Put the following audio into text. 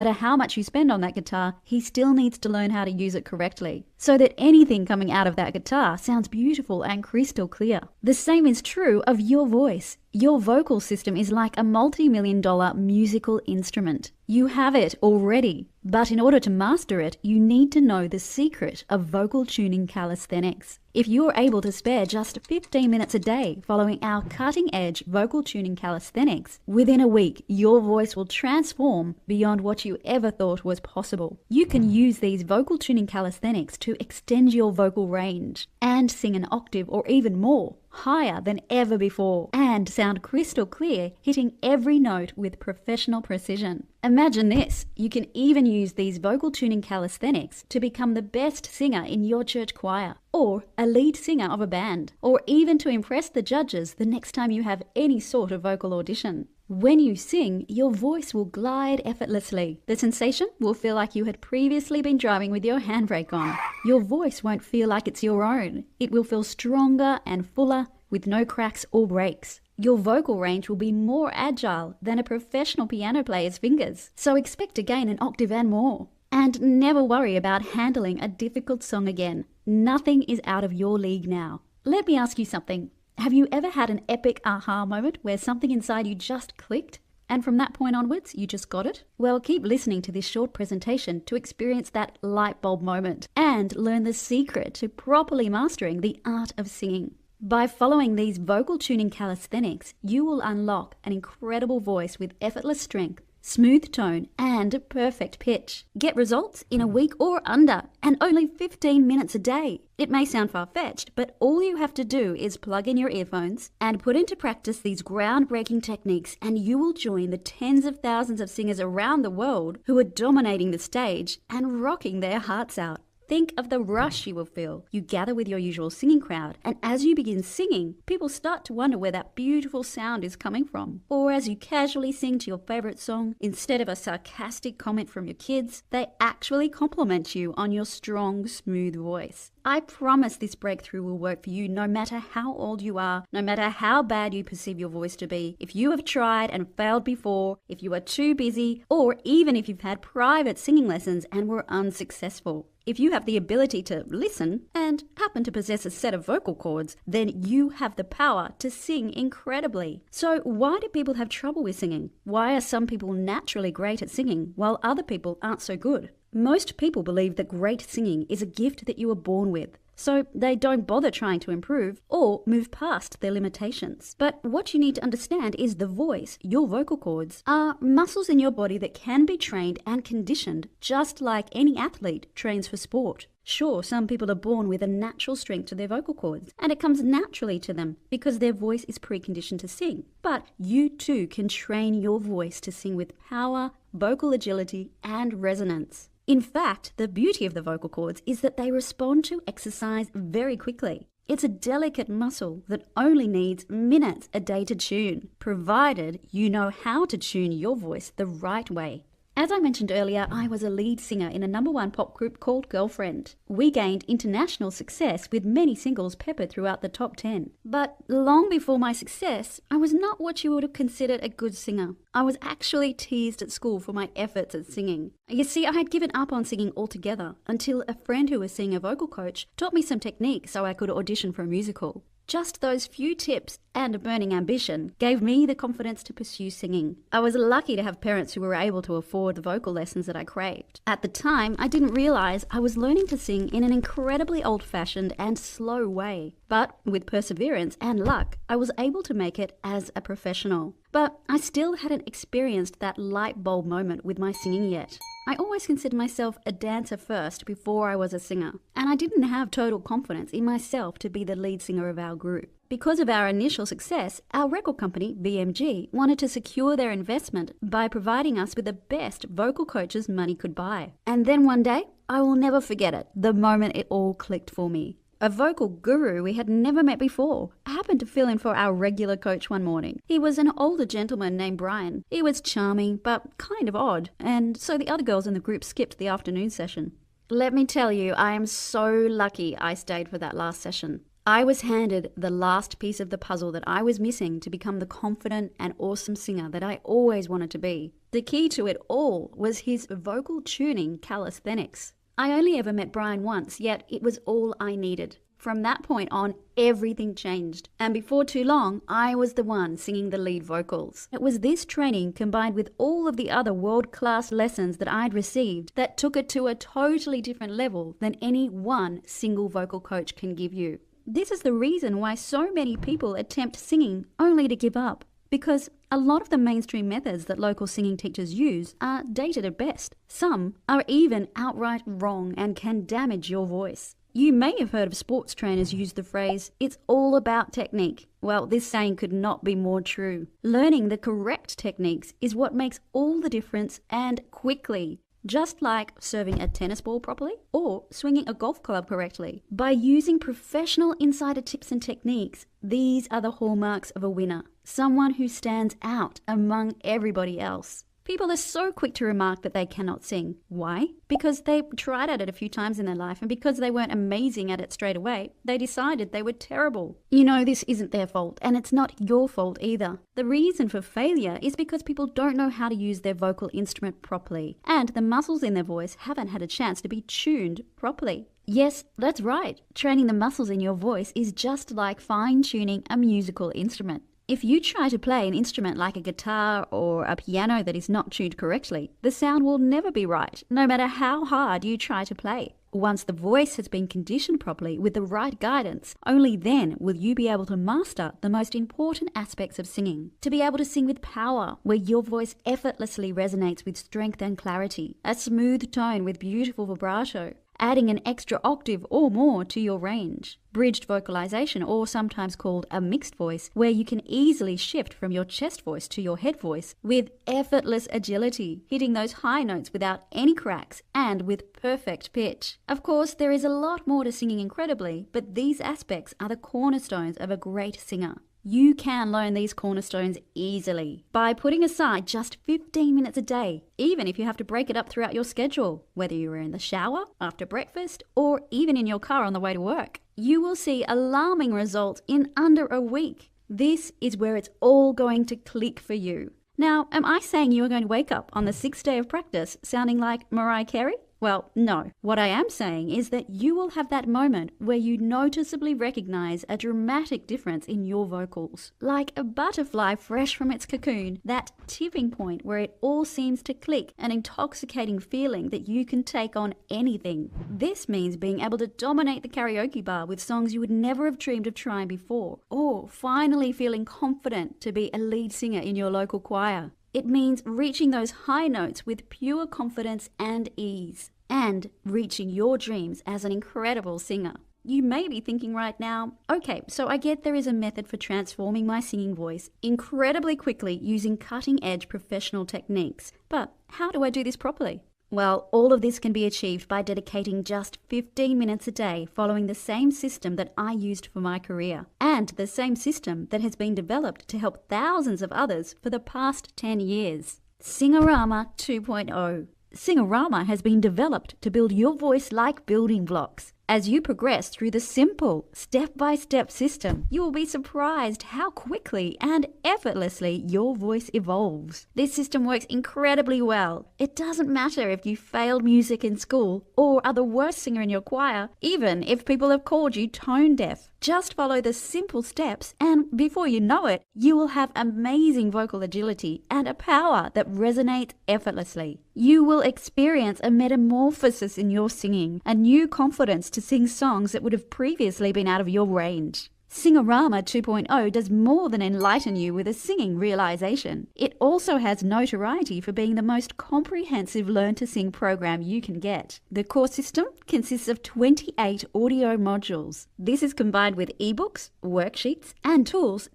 matter how much you spend on that guitar, he still needs to learn how to use it correctly, so that anything coming out of that guitar sounds beautiful and crystal clear. The same is true of your voice. Your vocal system is like a multi-million-dollar musical instrument. You have it already, but in order to master it, you need to know the secret of vocal tuning calisthenics. If you are able to spare just 15 minutes a day following our cutting-edge vocal tuning calisthenics, within a week, your voice will transform beyond what you ever thought was possible. You can use these vocal tuning calisthenics to extend your vocal range and sing an octave or even more, higher than ever before, and sound crystal clear, hitting every note with professional precision. Imagine this, you can even use these vocal tuning calisthenics to become the best singer in your church choir, or a lead singer of a band, or even to impress the judges the next time you have any sort of vocal audition. When you sing, your voice will glide effortlessly. The sensation will feel like you had previously been driving with your handbrake on. Your voice won't feel like it's your own. It will feel stronger and fuller with no cracks or breaks. Your vocal range will be more agile than a professional piano player's fingers. So expect to gain an octave and more. And never worry about handling a difficult song again. Nothing is out of your league now. Let me ask you something. Have you ever had an epic aha moment where something inside you just clicked? And from that point onwards, you just got it? Well, keep listening to this short presentation to experience that light bulb moment and learn the secret to properly mastering the art of singing. By following these vocal tuning calisthenics, you will unlock an incredible voice with effortless strength, smooth tone, and perfect pitch. Get results in a week or under, and only 15 minutes a day. It may sound far-fetched, but all you have to do is plug in your earphones and put into practice these groundbreaking techniques, and you will join the tens of thousands of singers around the world who are dominating the stage and rocking their hearts out. Think of the rush you will feel. You gather with your usual singing crowd, and as you begin singing, people start to wonder where that beautiful sound is coming from. Or as you casually sing to your favorite song, instead of a sarcastic comment from your kids, they actually compliment you on your strong, smooth voice. I promise this breakthrough will work for you no matter how old you are, no matter how bad you perceive your voice to be. If you have tried and failed before, if you are too busy, or even if you've had private singing lessons and were unsuccessful. If you have the ability to listen and happen to possess a set of vocal cords, then you have the power to sing incredibly. So why do people have trouble with singing? Why are some people naturally great at singing while other people aren't so good? Most people believe that great singing is a gift that you are born with, so they don't bother trying to improve or move past their limitations. But what you need to understand is the voice, your vocal cords, are muscles in your body that can be trained and conditioned just like any athlete trains for sport. Sure, some people are born with a natural strength to their vocal cords, and it comes naturally to them because their voice is preconditioned to sing. But you too can train your voice to sing with power, vocal agility, and resonance. In fact, the beauty of the vocal cords is that they respond to exercise very quickly. It's a delicate muscle that only needs minutes a day to tune, provided you know how to tune your voice the right way. As I mentioned earlier, I was a lead singer in a #1 pop group called Girlfriend. We gained international success with many singles peppered throughout the top 10. But long before my success, I was not what you would have considered a good singer. I was actually teased at school for my efforts at singing. You see, I had given up on singing altogether until a friend who was seeing a vocal coach taught me some techniques so I could audition for a musical. Just those few tips and a burning ambition gave me the confidence to pursue singing. I was lucky to have parents who were able to afford the vocal lessons that I craved. At the time, I didn't realize I was learning to sing in an incredibly old-fashioned and slow way. But with perseverance and luck, I was able to make it as a professional. But I still hadn't experienced that light bulb moment with my singing yet. I always considered myself a dancer first before I was a singer, and I didn't have total confidence in myself to be the lead singer of our group. Because of our initial success, our record company, BMG, wanted to secure their investment by providing us with the best vocal coaches money could buy. And then one day, I will never forget it, the moment it all clicked for me. A vocal guru we had never met before happened to fill in for our regular coach one morning. He was an older gentleman named Brian. He was charming, but kind of odd, and so the other girls in the group skipped the afternoon session. Let me tell you, I am so lucky I stayed for that last session. I was handed the last piece of the puzzle that I was missing to become the confident and awesome singer that I always wanted to be. The key to it all was his vocal tuning calisthenics. I only ever met Brian once, yet it was all I needed. From that point on, everything changed. And before too long, I was the one singing the lead vocals. It was this training combined with all of the other world-class lessons that I'd received that took it to a totally different level than any one single vocal coach can give you. This is the reason why so many people attempt singing only to give up. Because a lot of the mainstream methods that local singing teachers use are dated at best. Some are even outright wrong and can damage your voice. You may have heard of sports trainers use the phrase, "It's all about technique." Well, this saying could not be more true. Learning the correct techniques is what makes all the difference, and quickly. Just like serving a tennis ball properly or swinging a golf club correctly. By using professional insider tips and techniques, these are the hallmarks of a winner. Someone who stands out among everybody else. People are so quick to remark that they cannot sing. Why? Because they tried at it a few times in their life, and because they weren't amazing at it straight away, they decided they were terrible. You know, this isn't their fault, and it's not your fault either. The reason for failure is because people don't know how to use their vocal instrument properly, and the muscles in their voice haven't had a chance to be tuned properly. Yes, that's right. Training the muscles in your voice is just like fine-tuning a musical instrument. If you try to play an instrument like a guitar or a piano that is not tuned correctly, the sound will never be right, no matter how hard you try to play. Once the voice has been conditioned properly with the right guidance, only then will you be able to master the most important aspects of singing. To be able to sing with power, where your voice effortlessly resonates with strength and clarity, a smooth tone with beautiful vibrato, adding an extra octave or more to your range. Bridged vocalization, or sometimes called a mixed voice, where you can easily shift from your chest voice to your head voice with effortless agility, hitting those high notes without any cracks and with perfect pitch. Of course, there is a lot more to singing incredibly, but these aspects are the cornerstones of a great singer. You can learn these cornerstones easily by putting aside just 15 minutes a day, even if you have to break it up throughout your schedule, whether you are in the shower, after breakfast, or even in your car on the way to work. You will see alarming results in under a week. This is where it's all going to click for you. Now, am I saying you are going to wake up on the 6th day of practice sounding like Mariah Carey? Well, no. What I am saying is that you will have that moment where you noticeably recognize a dramatic difference in your vocals. Like a butterfly fresh from its cocoon, that tipping point where it all seems to click, an intoxicating feeling that you can take on anything. This means being able to dominate the karaoke bar with songs you would never have dreamed of trying before, or finally feeling confident to be a lead singer in your local choir. It means reaching those high notes with pure confidence and ease, and reaching your dreams as an incredible singer. You may be thinking right now, okay, so I get there is a method for transforming my singing voice incredibly quickly using cutting-edge professional techniques, but how do I do this properly? Well, all of this can be achieved by dedicating just 15 minutes a day following the same system that I used for my career, and the same system that has been developed to help thousands of others for the past 10 years. Singorama 2.0. Singorama has been developed to build your voice like building blocks. As you progress through the simple, step-by-step system, you will be surprised how quickly and effortlessly your voice evolves. This system works incredibly well. It doesn't matter if you failed music in school or are the worst singer in your choir, even if people have called you tone deaf. Just follow the simple steps, and before you know it, you will have amazing vocal agility and a power that resonates effortlessly. You will experience a metamorphosis in your singing, a new confidence to sing songs that would have previously been out of your range. Singorama 2.0 does more than enlighten you with a singing realization. It also has notoriety for being the most comprehensive Learn to Sing program you can get. The core system consists of 28 audio modules. This is combined with ebooks, worksheets, and tools